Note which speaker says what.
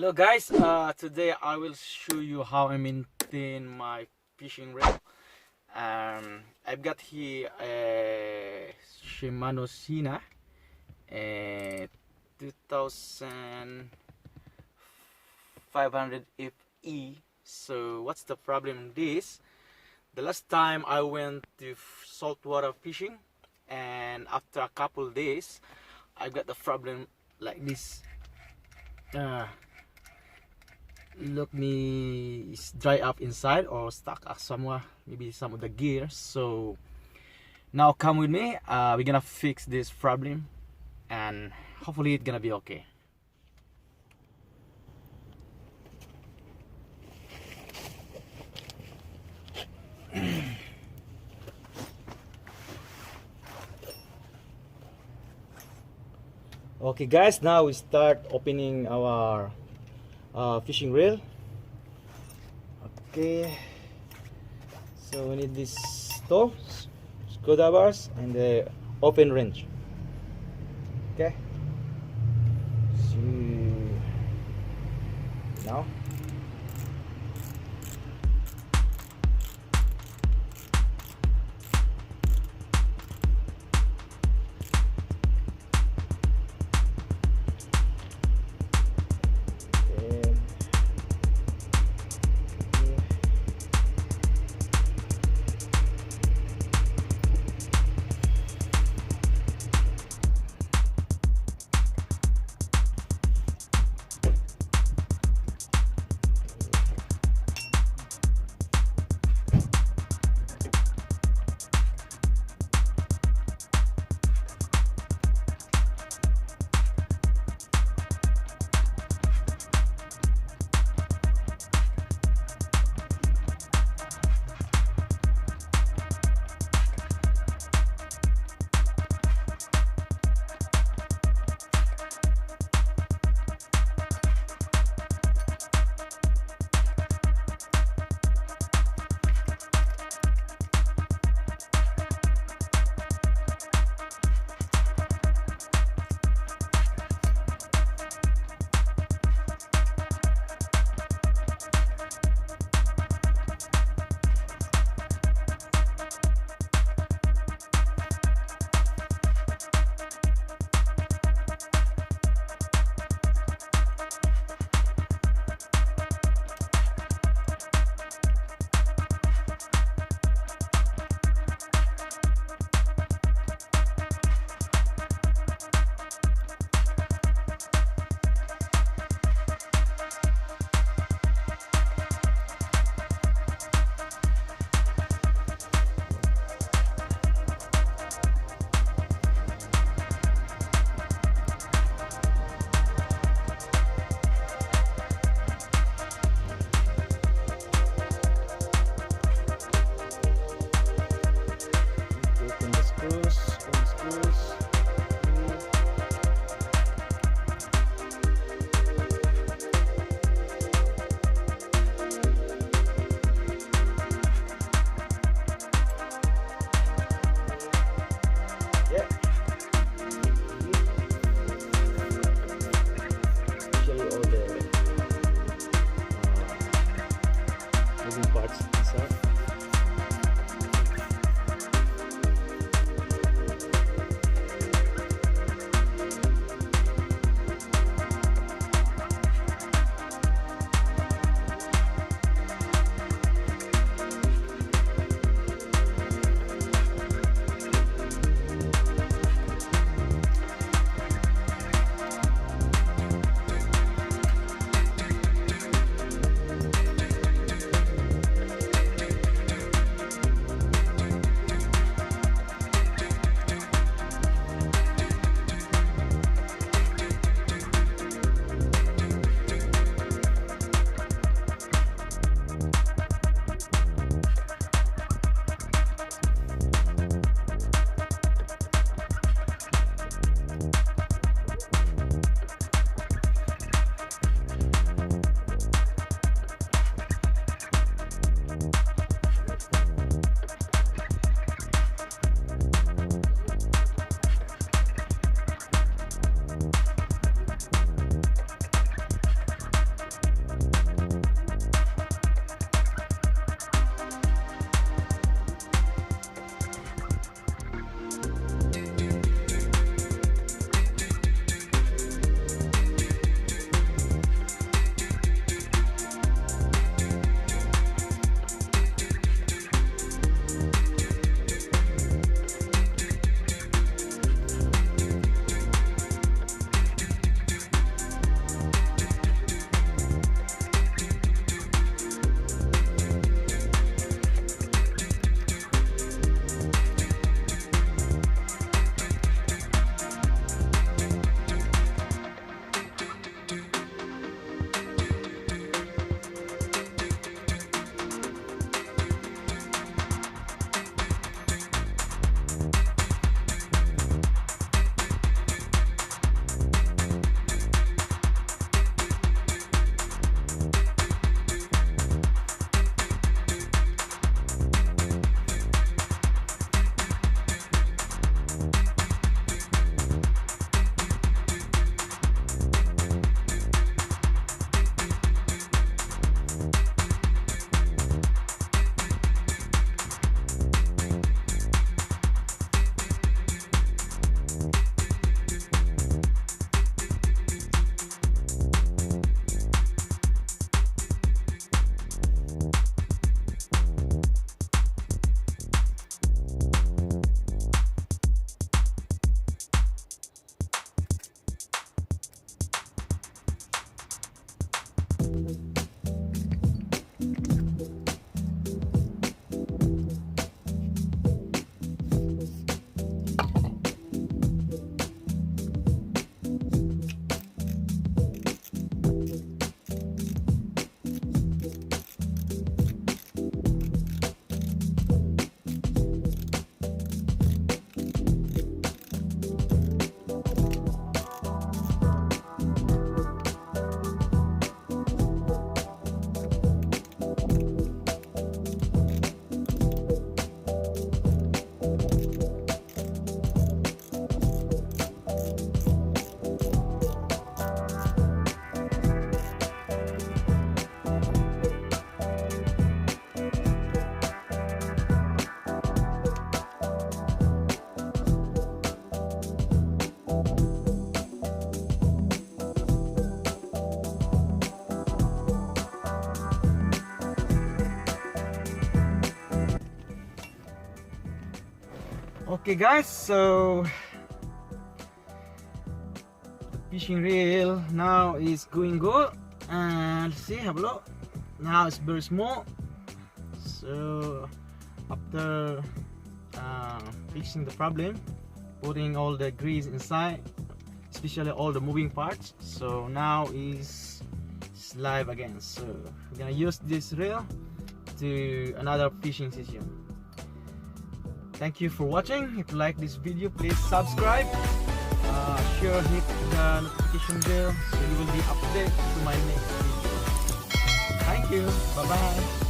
Speaker 1: Hello guys, today I will show you how I maintain my fishing reel. I've got here a Shimano sienna, a 2500 FE. So what's the problem in this? The last time I went to saltwater fishing, and after a couple days I got the problem like this. Look me, it's dry up inside or stuck somewhere, maybe some of the gear. So now come with me, we're gonna fix this problem and hopefully it's gonna be okay. Okay guys, now we start opening our fishing reel. Okay, so we need this toe, screwdrivers, and the open wrench. Okay, so now Okay guys, so the fishing reel now is going good, and see, have a look. Now it's very small. So after fixing the problem, putting all the grease inside, especially all the moving parts, so now it's live again. So we're gonna use this reel to another fishing session. Thank you for watching. If you like this video, please subscribe, sure hit the notification bell so you will be updated to my next video. Thank you, bye bye.